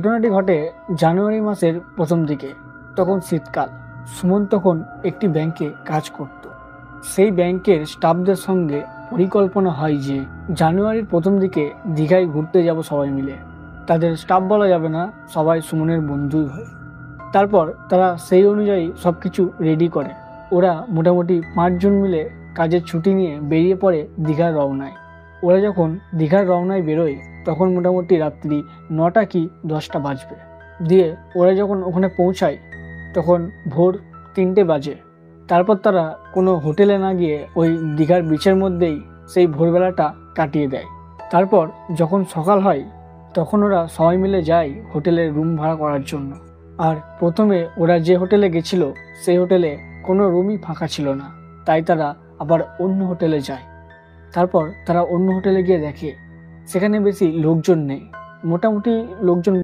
ঘটনাটি ঘটে জানুয়ারি মাসের প্রথম দিকে। তখন শীতকাল। সুমন তখন একটি ব্যাংকে কাজ করত। সেই ব্যাংকের স্টাফদের সঙ্গে পরিকল্পনা হয় যে জানুয়ারির প্রথম দিকে দীঘায় ঘুরতে যাব সবাই মিলে। তাদের স্টাফ বলা যাবে না, সবাই সুমনের বন্ধুই হয়। তারপর তারা সেই অনুযায়ী সব কিছু রেডি করে। ওরা মোটামুটি 5 জন মিলে কাজের ছুটি নিয়ে বেরিয়ে পড়ে দীঘার রওনায়। ওরা যখন দীঘার রওনায় বেরোয় তখন মোটামুটি রাত্রি 9টা কি 10টা বাজবে। দিয়ে ওরা যখন ওখানে পৌঁছায় তখন ভোর 3টে বাজে। তারপর তারা কোনো হোটেলে না গিয়ে ওই দীঘার বিচের মধ্যেই সেই ভোরবেলাটা কাটিয়ে দেয়। তারপর যখন সকাল হয় তখন ওরা সবাই মিলে যায় হোটেলের রুম ভাড়া করার জন্য। আর প্রথমে ওরা যে হোটেলে গেছিল সেই হোটেলে কোনো রুমই ফাঁকা ছিল না, তাই তারা আবার অন্য হোটেলে যায়। তারপর তারা অন্য হোটেলে গিয়ে দেখে সেখানে বেশি লোকজন নেই, মোটামুটি লোকজন